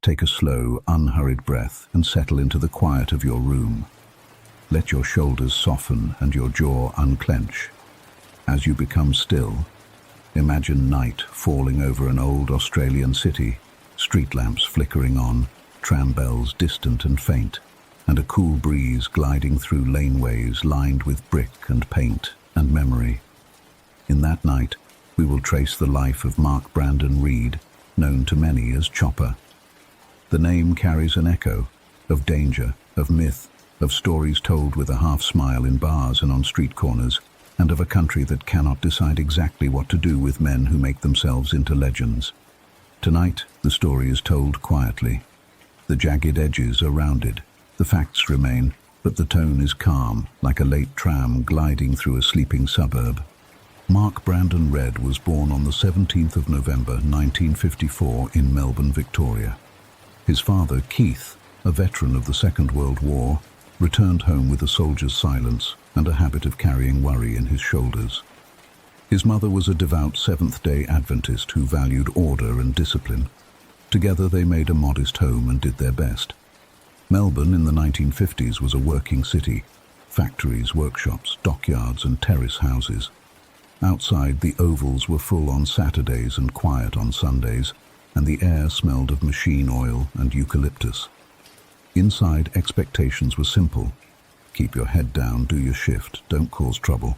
Take a slow, unhurried breath and settle into the quiet of your room. Let your shoulders soften and your jaw unclench. As you become still, imagine night falling over an old Australian city, street lamps flickering on, tram bells distant and faint, and a cool breeze gliding through laneways lined with brick and paint and memory. In that night, we will trace the life of Mark Brandon Reed, known to many as Chopper. The name carries an echo of danger, of myth, of stories told with a half-smile in bars and on street corners, and of a country that cannot decide exactly what to do with men who make themselves into legends. Tonight, the story is told quietly. The jagged edges are rounded, the facts remain, but the tone is calm, like a late tram gliding through a sleeping suburb. Mark Brandon Reed was born on the 17th of November 1954 in Melbourne, Victoria. His father, Keith, a veteran of the Second World War, returned home with a soldier's silence and a habit of carrying worry in his shoulders. His mother was a devout Seventh-day Adventist who valued order and discipline. Together they made a modest home and did their best. Melbourne in the 1950s was a working city, factories, workshops, dockyards and terrace houses. Outside, the ovals were full on Saturdays and quiet on Sundays, and the air smelled of machine oil and eucalyptus. Inside, expectations were simple. Keep your head down, do your shift, don't cause trouble.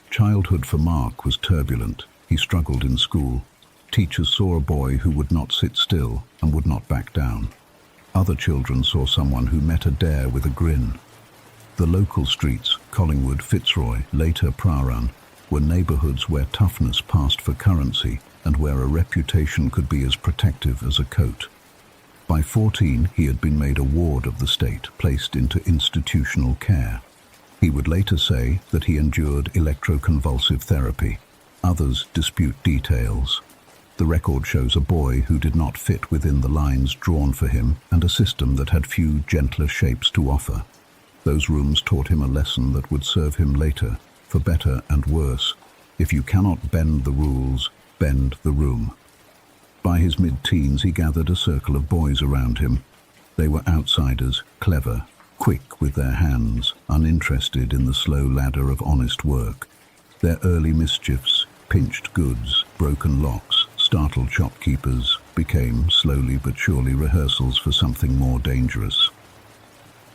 Childhood for Mark was turbulent. He struggled in school. Teachers saw a boy who would not sit still and would not back down. Other children saw someone who met a dare with a grin. The local streets, Collingwood, Fitzroy, later Prahran, were neighbourhoods where toughness passed for currency and where a reputation could be as protective as a coat. By 14, he had been made a ward of the state, placed into institutional care. He would later say that he endured electroconvulsive therapy. Others dispute details. The record shows a boy who did not fit within the lines drawn for him and a system that had few gentler shapes to offer. Those rooms taught him a lesson that would serve him later, for better and worse. If you cannot bend the rules, bend the room. By his mid-teens, he gathered a circle of boys around him. They were outsiders, clever, quick with their hands, uninterested in the slow ladder of honest work. Their early mischiefs, pinched goods, broken locks, startled shopkeepers, became, slowly but surely, rehearsals for something more dangerous.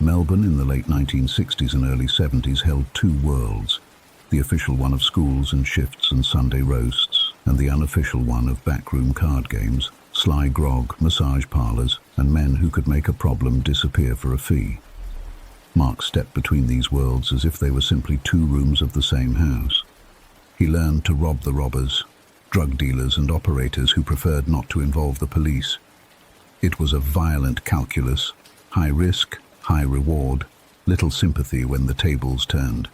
Melbourne in the late 1960s and early 70s held two worlds, the official one of schools and shifts and Sunday roasts, and the unofficial one of backroom card games, sly grog, massage parlours, and men who could make a problem disappear for a fee. Mark stepped between these worlds as if they were simply two rooms of the same house. He learned to rob the robbers, drug dealers and operators who preferred not to involve the police. It was a violent calculus, high risk, high reward, little sympathy when the tables turned.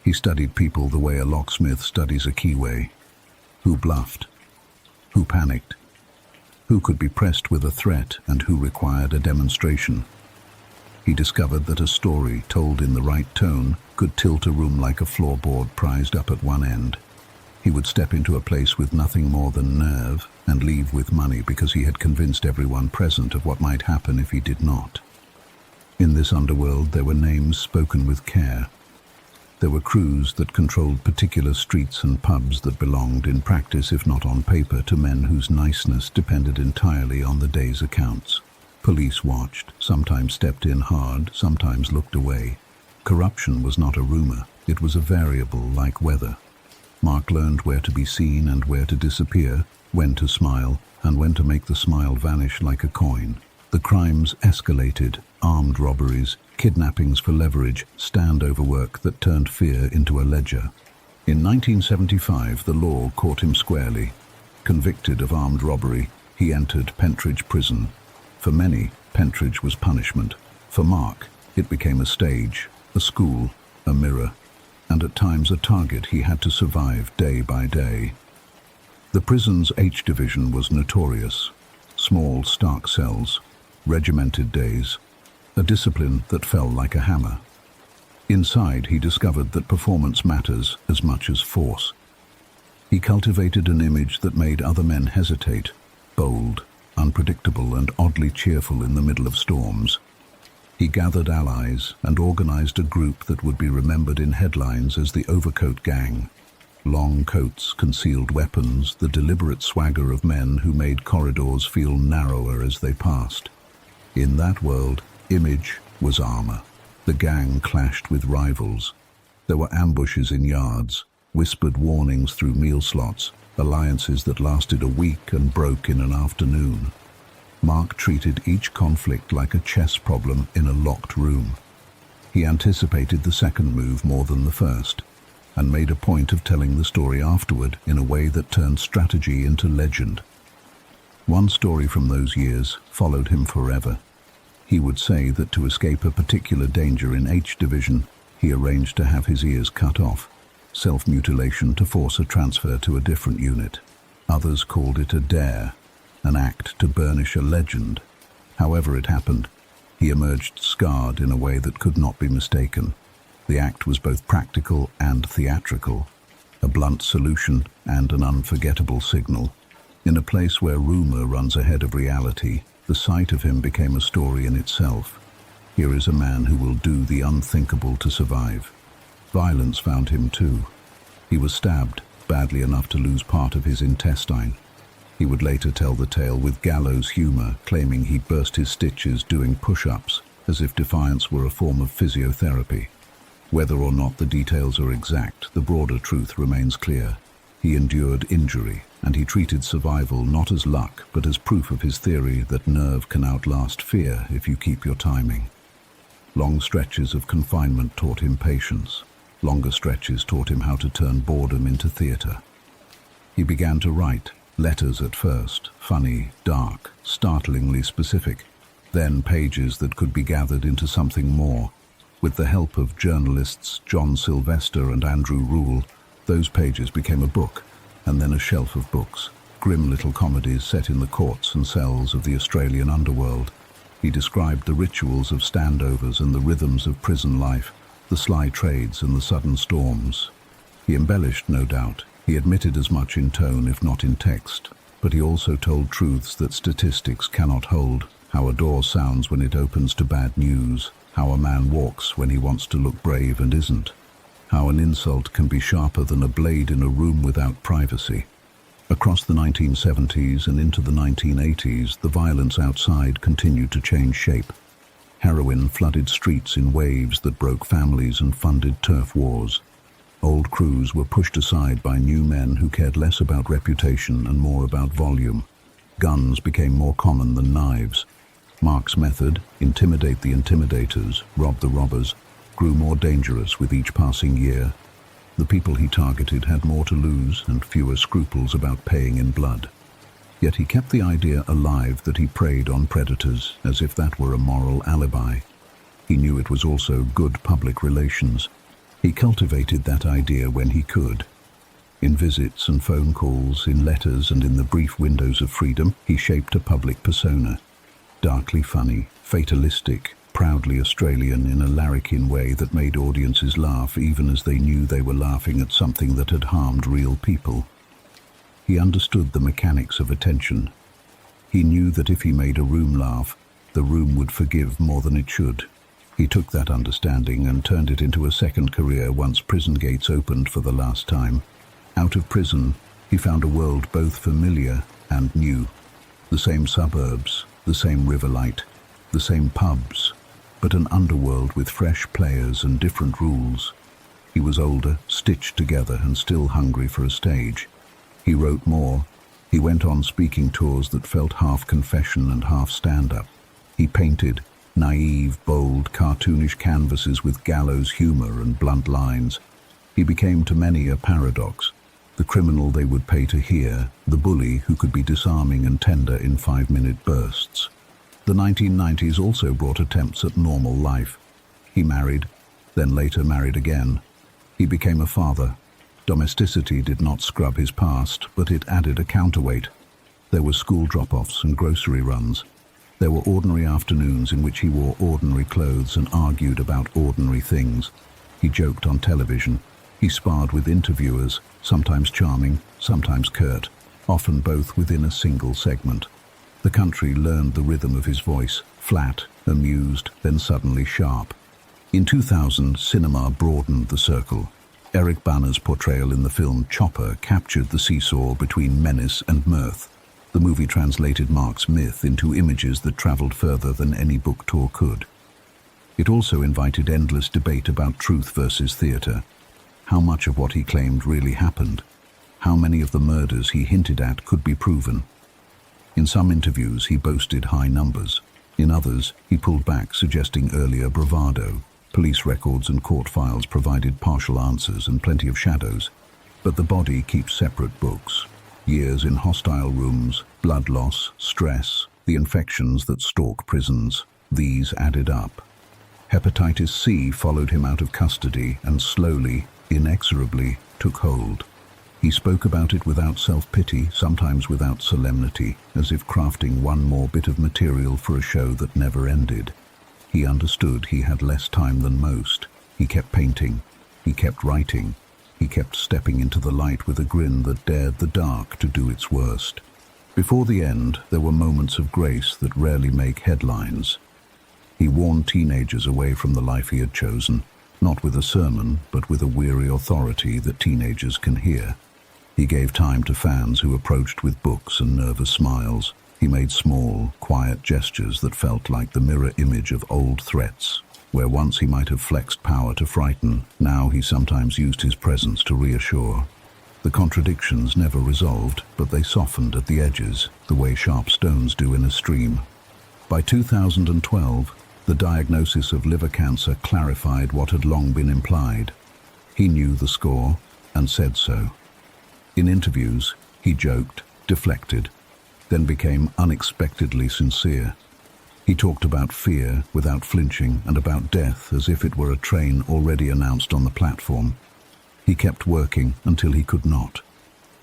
He studied people the way a locksmith studies a keyway. Who bluffed? Who panicked? Who could be pressed with a threat and who required a demonstration? He discovered that a story told in the right tone could tilt a room like a floorboard prized up at one end. He would step into a place with nothing more than nerve and leave with money because he had convinced everyone present of what might happen if he did not. In this underworld there were names spoken with care. There were crews that controlled particular streets and pubs that belonged, in practice if not on paper, to men whose niceness depended entirely on the day's accounts. Police watched, sometimes stepped in hard, sometimes looked away. Corruption was not a rumour, it was a variable like weather. Mark learned where to be seen and where to disappear, when to smile, and when to make the smile vanish like a coin. The crimes escalated, armed robberies, kidnappings for leverage, standover work that turned fear into a ledger. In 1975, the law caught him squarely. Convicted of armed robbery, he entered Pentridge Prison. For many, Pentridge was punishment. For Mark, it became a stage, a school, a mirror, and at times a target he had to survive day by day. The prison's H division was notorious. Small, stark cells, regimented days, a discipline that fell like a hammer. Inside, he discovered that performance matters as much as force. He cultivated an image that made other men hesitate, bold, unpredictable and oddly cheerful in the middle of storms. He gathered allies and organized a group that would be remembered in headlines as the Overcoat Gang. Long coats, concealed weapons, the deliberate swagger of men who made corridors feel narrower as they passed. In that world, image was armor. The gang clashed with rivals. There were ambushes in yards, whispered warnings through meal slots, alliances that lasted a week and broke in an afternoon. Mark treated each conflict like a chess problem in a locked room. He anticipated the second move more than the first, and made a point of telling the story afterward in a way that turned strategy into legend. One story from those years followed him forever. He would say that to escape a particular danger in H Division, he arranged to have his ears cut off, self-mutilation to force a transfer to a different unit. Others called it a dare, an act to burnish a legend. However it happened, he emerged scarred in a way that could not be mistaken. The act was both practical and theatrical, a blunt solution and an unforgettable signal. In a place where rumor runs ahead of reality, the sight of him became a story in itself. Here is a man who will do the unthinkable to survive. Violence found him too. He was stabbed, badly enough to lose part of his intestine. He would later tell the tale with gallows humor, claiming he burst his stitches doing push-ups, as if defiance were a form of physiotherapy. Whether or not the details are exact, the broader truth remains clear. He endured injury, and he treated survival not as luck, but as proof of his theory that nerve can outlast fear if you keep your timing. Long stretches of confinement taught him patience. Longer stretches taught him how to turn boredom into theater. He began to write, letters at first, funny, dark, startlingly specific, then pages that could be gathered into something more. With the help of journalists John Sylvester and Andrew Rule, those pages became a book, and then a shelf of books, grim little comedies set in the courts and cells of the Australian underworld. He described the rituals of standovers and the rhythms of prison life, the sly trades and the sudden storms. He embellished, no doubt. He admitted as much in tone, if not in text, but he also told truths that statistics cannot hold, how a door sounds when it opens to bad news, how a man walks when he wants to look brave and isn't, how an insult can be sharper than a blade in a room without privacy. Across the 1970s and into the 1980s, the violence outside continued to change shape. Heroin flooded streets in waves that broke families and funded turf wars. Old crews were pushed aside by new men who cared less about reputation and more about volume. Guns became more common than knives. Mark's method, intimidate the intimidators, rob the robbers, grew more dangerous with each passing year. The people he targeted had more to lose and fewer scruples about paying in blood. Yet he kept the idea alive that he preyed on predators as if that were a moral alibi. He knew it was also good public relations. He cultivated that idea when he could. In visits and phone calls, in letters and in the brief windows of freedom, he shaped a public persona. Darkly funny, fatalistic, proudly Australian in a larrikin way that made audiences laugh even as they knew they were laughing at something that had harmed real people. He understood the mechanics of attention. He knew that if he made a room laugh, the room would forgive more than it should. He took that understanding and turned it into a second career once prison gates opened for the last time. Out of prison, he found a world both familiar and new. The same suburbs, the same river light, the same pubs, but an underworld with fresh players and different rules. He was older, stitched together, and still hungry for a stage. He wrote more. He went on speaking tours that felt half confession and half stand-up. He painted naive, bold, cartoonish canvases with gallows humor and blunt lines. He became to many a paradox, the criminal they would pay to hear, the bully who could be disarming and tender in 5-minute bursts. The 1990s also brought attempts at normal life. He married, then later married again. He became a father. Domesticity did not scrub his past, but it added a counterweight. There were school drop-offs and grocery runs. There were ordinary afternoons in which he wore ordinary clothes and argued about ordinary things. He joked on television. He sparred with interviewers, sometimes charming, sometimes curt, often both within a single segment. The country learned the rhythm of his voice, flat, amused, then suddenly sharp. In 2000, cinema broadened the circle. Eric Bana's portrayal in the film Chopper captured the seesaw between menace and mirth. The movie translated Mark's myth into images that traveled further than any book tour could. It also invited endless debate about truth versus theater. How much of what he claimed really happened? How many of the murders he hinted at could be proven? In some interviews, he boasted high numbers. In others, he pulled back, suggesting earlier bravado. Police records and court files provided partial answers and plenty of shadows. But the body keeps separate books. Years in hostile rooms, blood loss, stress, the infections that stalk prisons. These added up. Hepatitis C followed him out of custody and slowly, inexorably, took hold. He spoke about it without self-pity, sometimes without solemnity, as if crafting one more bit of material for a show that never ended. He understood he had less time than most. He kept painting. He kept writing. He kept stepping into the light with a grin that dared the dark to do its worst. Before the end, there were moments of grace that rarely make headlines. He warned teenagers away from the life he had chosen, not with a sermon, but with a weary authority that teenagers can hear. He gave time to fans who approached with books and nervous smiles. He made small, quiet gestures that felt like the mirror image of old threats. Where once he might have flexed power to frighten, now he sometimes used his presence to reassure. The contradictions never resolved, but they softened at the edges, the way sharp stones do in a stream. By 2012, the diagnosis of liver cancer clarified what had long been implied. He knew the score, and said so. In interviews, he joked, deflected, then became unexpectedly sincere. He talked about fear without flinching and about death as if it were a train already announced on the platform. He kept working until he could not.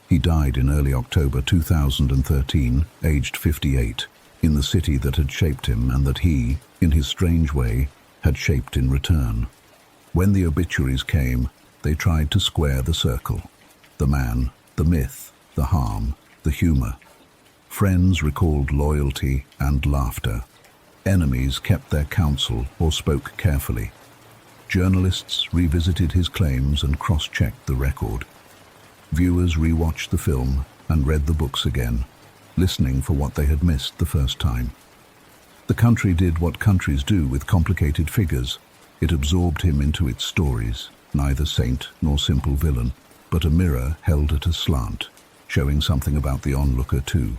He died in early October 2013, aged 58, in the city that had shaped him and that he, in his strange way, had shaped in return. When the obituaries came, they tried to square the circle. The man, the myth, the harm, the humor. Friends recalled loyalty and laughter. Enemies kept their counsel or spoke carefully. Journalists revisited his claims and cross-checked the record. Viewers rewatched the film and read the books again, listening for what they had missed the first time. The country did what countries do with complicated figures. It absorbed him into its stories, neither saint nor simple villain, but a mirror held at a slant, showing something about the onlooker too.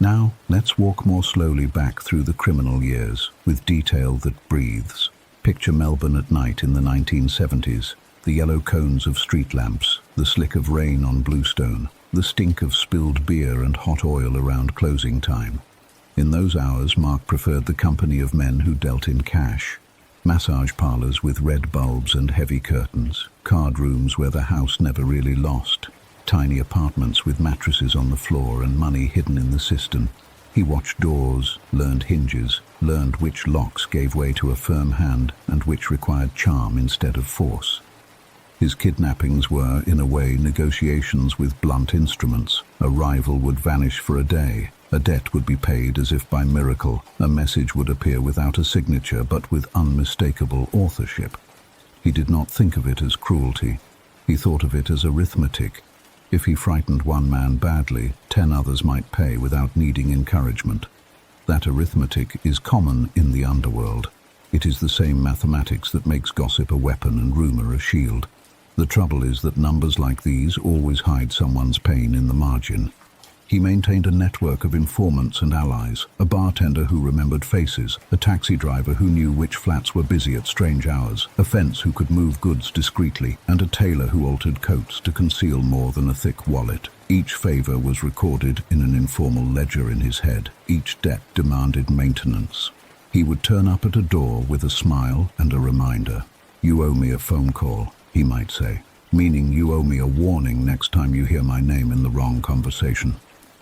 Now, let's walk more slowly back through the criminal years, with detail that breathes. Picture Melbourne at night in the 1970s, the yellow cones of street lamps, the slick of rain on bluestone, the stink of spilled beer and hot oil around closing time. In those hours, Mark preferred the company of men who dealt in cash. Massage parlors with red bulbs and heavy curtains, card rooms where the house never really lost, tiny apartments with mattresses on the floor and money hidden in the cistern. He watched doors, learned hinges, learned which locks gave way to a firm hand and which required charm instead of force. His kidnappings were, in a way, negotiations with blunt instruments. A rival would vanish for a day. A debt would be paid as if by miracle. A message would appear without a signature but with unmistakable authorship. He did not think of it as cruelty. He thought of it as arithmetic. If he frightened one man badly, 10 others might pay without needing encouragement. That arithmetic is common in the underworld. It is the same mathematics that makes gossip a weapon and rumor a shield. The trouble is that numbers like these always hide someone's pain in the margin. He maintained a network of informants and allies, a bartender who remembered faces, a taxi driver who knew which flats were busy at strange hours, a fence who could move goods discreetly, and a tailor who altered coats to conceal more than a thick wallet. Each favor was recorded in an informal ledger in his head. Each debt demanded maintenance. He would turn up at a door with a smile and a reminder. "You owe me a phone call," he might say, meaning you owe me a warning next time you hear my name in the wrong conversation.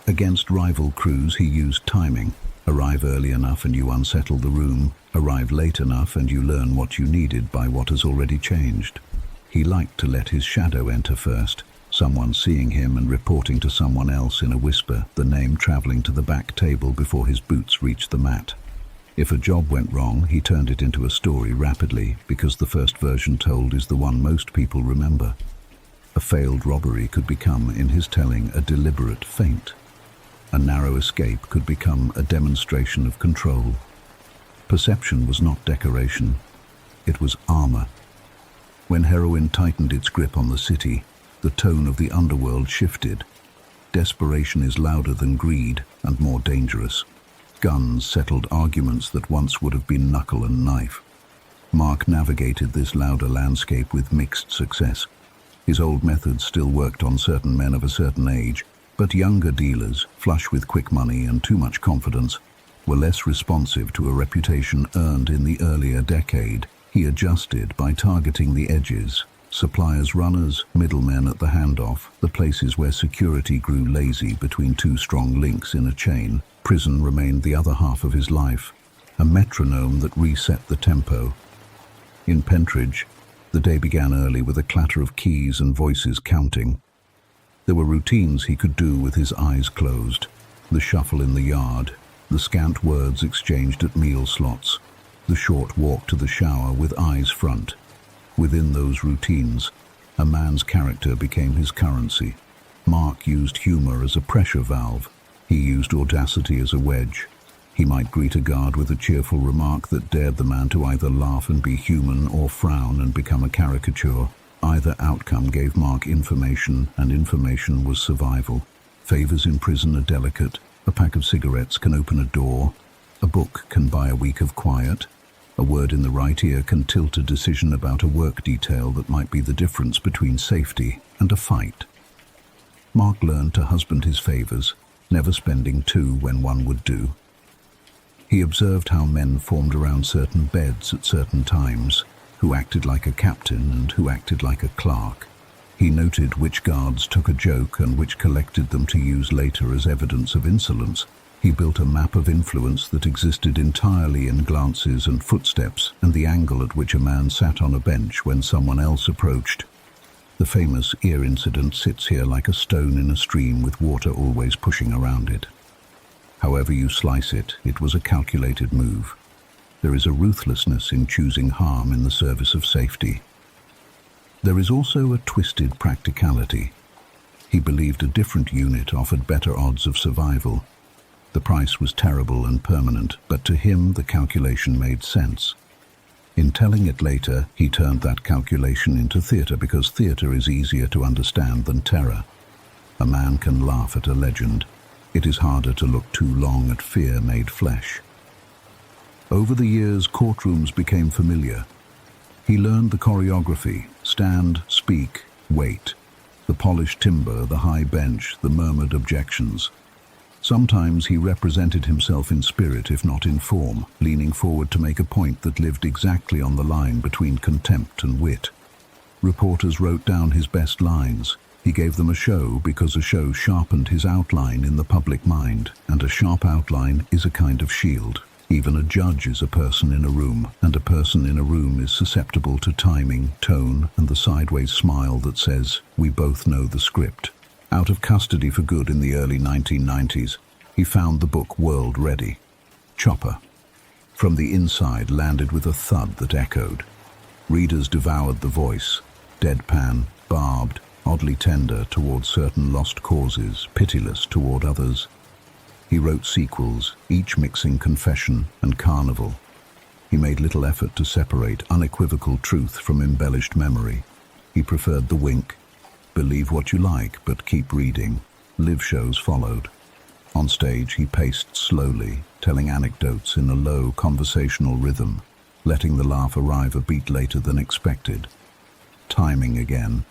Against rival crews, he used timing. Arrive early enough and you unsettle the room. Arrive late enough and you learn what you needed by what has already changed. He liked to let his shadow enter first, someone seeing him and reporting to someone else in a whisper, the name traveling to the back table before his boots reached the mat. If a job went wrong, he turned it into a story rapidly, because the first version told is the one most people remember. A failed robbery could become, in his telling, a deliberate feint. A narrow escape could become a demonstration of control. Perception was not decoration, it was armor. When heroin tightened its grip on the city, the tone of the underworld shifted. Desperation is louder than greed and more dangerous. Guns settled arguments that once would have been knuckle and knife. Mark navigated this louder landscape with mixed success. His old methods still worked on certain men of a certain age, but younger dealers, flush with quick money and too much confidence, were less responsive to a reputation earned in the earlier decade. He adjusted by targeting the edges, suppliers, runners, middlemen at the handoff, the places where security grew lazy between two strong links in a chain. Prison remained the other half of his life, a metronome that reset the tempo. In Pentridge, the day began early with a clatter of keys and voices counting. There were routines he could do with his eyes closed, the shuffle in the yard, the scant words exchanged at meal slots, the short walk to the shower with eyes front. Within those routines, a man's character became his currency. Mark used humor as a pressure valve. He used audacity as a wedge. He might greet a guard with a cheerful remark that dared the man to either laugh and be human or frown and become a caricature. Either outcome gave Mark information, and information was survival. Favors in prison are delicate. A pack of cigarettes can open a door. A book can buy a week of quiet. A word in the right ear can tilt a decision about a work detail that might be the difference between safety and a fight. Mark learned to husband his favors, never spending two when one would do. He observed how men formed around certain beds at certain times, who acted like a captain and who acted like a clerk. He noted which guards took a joke and which collected them to use later as evidence of insolence. He built a map of influence that existed entirely in glances and footsteps and the angle at which a man sat on a bench when someone else approached. The famous ear incident sits here like a stone in a stream with water always pushing around it. However you slice it, it was a calculated move. There is a ruthlessness in choosing harm in the service of safety. There is also a twisted practicality. He believed a different unit offered better odds of survival. The price was terrible and permanent, but to him the calculation made sense. In telling it later, he turned that calculation into theatre because theatre is easier to understand than terror. A man can laugh at a legend. It is harder to look too long at fear made flesh. Over the years, courtrooms became familiar. He learned the choreography: stand, speak, wait. The polished timber, the high bench, the murmured objections. Sometimes he represented himself in spirit, if not in form, leaning forward to make a point that lived exactly on the line between contempt and wit. Reporters wrote down his best lines. He gave them a show because a show sharpened his outline in the public mind, and a sharp outline is a kind of shield. Even a judge is a person in a room, and a person in a room is susceptible to timing, tone, and the sideways smile that says, "We both know the script." Out of custody for good in the early 1990s, he found the book World Ready. Chopper, from the inside, landed with a thud that echoed. Readers devoured the voice, deadpan, barbed, oddly tender toward certain lost causes, pitiless toward others. He wrote sequels, each mixing confession and carnival. He made little effort to separate unequivocal truth from embellished memory. He preferred the wink. Believe what you like, but keep reading. Live shows followed. On stage, he paced slowly, telling anecdotes in a low, conversational rhythm, letting the laugh arrive a beat later than expected. Timing again.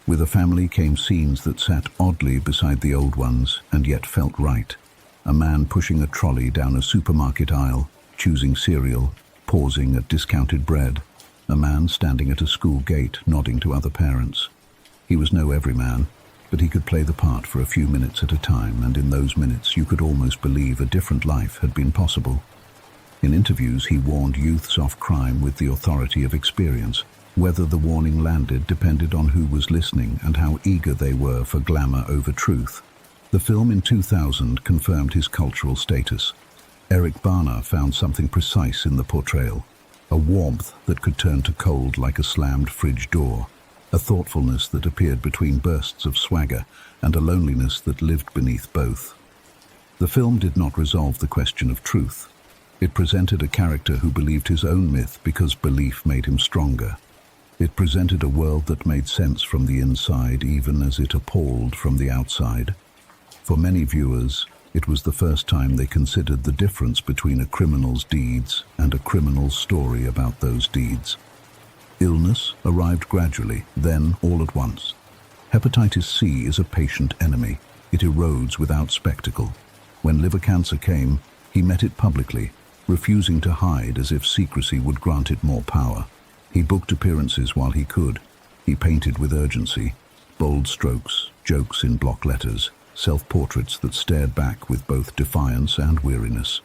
With a family came scenes that sat oddly beside the old ones and yet felt right. A man pushing a trolley down a supermarket aisle, choosing cereal, pausing at discounted bread. A man standing at a school gate, nodding to other parents. He was no everyman, but he could play the part for a few minutes at a time, and in those minutes you could almost believe a different life had been possible. In interviews, he warned youths off crime with the authority of experience. Whether the warning landed depended on who was listening and how eager they were for glamour over truth. The film in 2000 confirmed his cultural status. Eric Bana found something precise in the portrayal, a warmth that could turn to cold like a slammed fridge door, a thoughtfulness that appeared between bursts of swagger, and a loneliness that lived beneath both. The film did not resolve the question of truth. It presented a character who believed his own myth because belief made him stronger. It presented a world that made sense from the inside even as it appalled from the outside. For many viewers, it was the first time they considered the difference between a criminal's deeds and a criminal's story about those deeds. Illness arrived gradually, then all at once. Hepatitis C is a patient enemy. It erodes without spectacle. When liver cancer came, he met it publicly, refusing to hide as if secrecy would grant it more power. He booked appearances while he could. He painted with urgency, bold strokes, jokes in block letters, self-portraits that stared back with both defiance and weariness.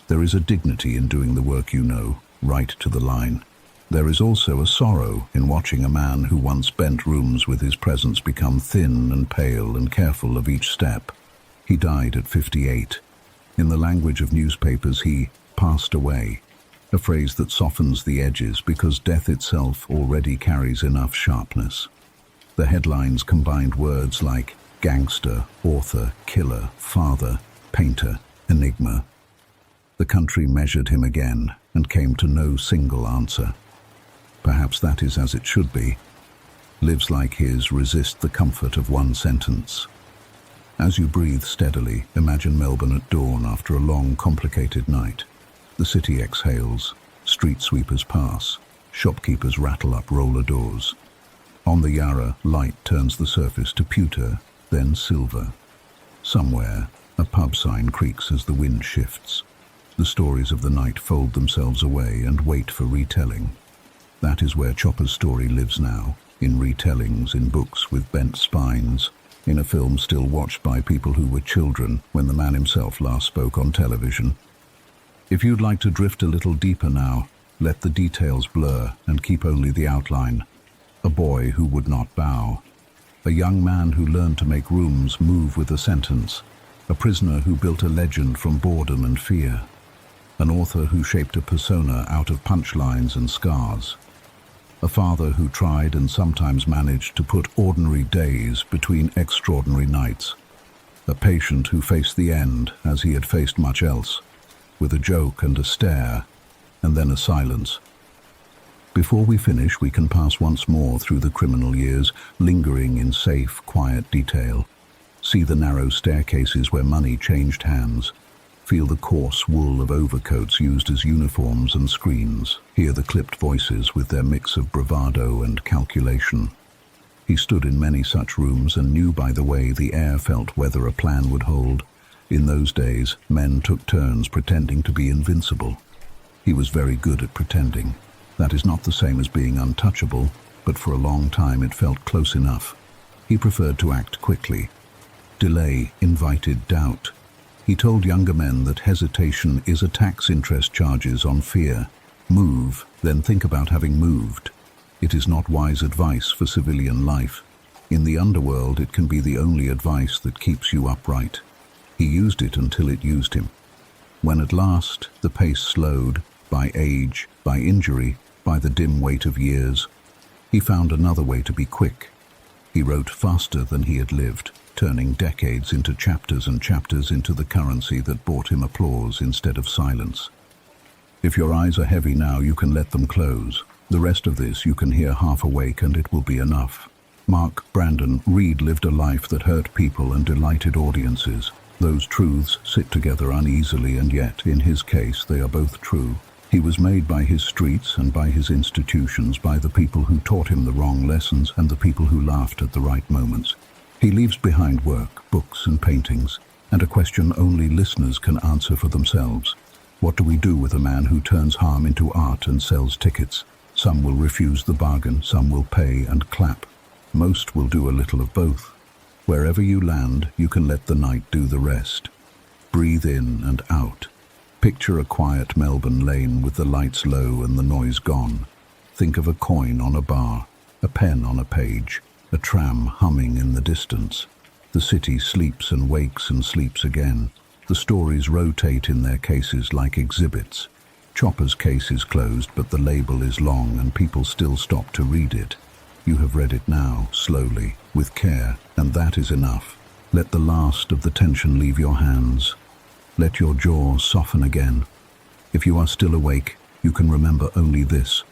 There is a dignity in doing the work you know, right to the line. There is also a sorrow in watching a man who once bent rooms with his presence become thin and pale and careful of each step. He died at 58. In the language of newspapers, he passed away, a phrase that softens the edges because death itself already carries enough sharpness. The headlines combined words like gangster, author, killer, father, painter, enigma. The country measured him again and came to no single answer. Perhaps that is as it should be. Lives like his resist the comfort of one sentence. As you breathe steadily, imagine Melbourne at dawn after a long, complicated night. The city exhales, street sweepers pass, shopkeepers rattle up roller doors. On the Yarra, light turns the surface to pewter, then silver. Somewhere, a pub sign creaks as the wind shifts. The stories of the night fold themselves away and wait for retelling. That is where Chopper's story lives now, in retellings, in books with bent spines, in a film still watched by people who were children when the man himself last spoke on television. If you'd like to drift a little deeper now, let the details blur and keep only the outline. A boy who would not bow. A young man who learned to make rooms move with a sentence. A prisoner who built a legend from boredom and fear. An author who shaped a persona out of punchlines and scars. A father who tried and sometimes managed to put ordinary days between extraordinary nights. A patient who faced the end as he had faced much else, with a joke and a stare, and then a silence. Before we finish, we can pass once more through the criminal years, lingering in safe, quiet detail. See the narrow staircases where money changed hands. Feel the coarse wool of overcoats used as uniforms and screens. Hear the clipped voices with their mix of bravado and calculation. He stood in many such rooms and knew by the way the air felt whether a plan would hold. In those days, men took turns pretending to be invincible. He was very good at pretending. That is not the same as being untouchable, but for a long time it felt close enough. He preferred to act quickly. Delay invited doubt. He told younger men that hesitation is a tax interest charges on fear. Move, then think about having moved. It is not wise advice for civilian life. In the underworld, it can be the only advice that keeps you upright. He used it until it used him. When at last the pace slowed, by age, by injury, by the dim weight of years, he found another way to be quick. He wrote faster than he had lived, turning decades into chapters and chapters into the currency that brought him applause instead of silence. If your eyes are heavy now, you can let them close. The rest of this you can hear half awake and it will be enough. Mark Brandon Reed lived a life that hurt people and delighted audiences. Those truths sit together uneasily, and yet, in his case, they are both true. He was made by his streets and by his institutions, by the people who taught him the wrong lessons and the people who laughed at the right moments. He leaves behind work, books and paintings, and a question only listeners can answer for themselves. What do we do with a man who turns harm into art and sells tickets? Some will refuse the bargain, some will pay and clap. Most will do a little of both. Wherever you land, you can let the night do the rest. Breathe in and out. Picture a quiet Melbourne lane with the lights low and the noise gone. Think of a coin on a bar, a pen on a page, a tram humming in the distance. The city sleeps and wakes and sleeps again. The stories rotate in their cases like exhibits. Chopper's case is closed, but the label is long and people still stop to read it. You have read it now, slowly, with care, and that is enough. Let the last of the tension leave your hands. Let your jaw soften again. If you are still awake, you can remember only this.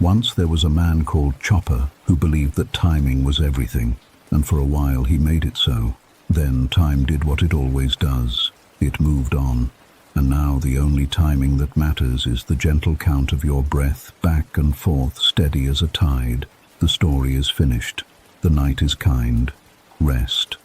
Once there was a man called Chopper who believed that timing was everything, and for a while he made it so. Then time did what it always does. It moved on, and now the only timing that matters is the gentle count of your breath, back and forth, steady as a tide. The story is finished. The night is kind. Rest.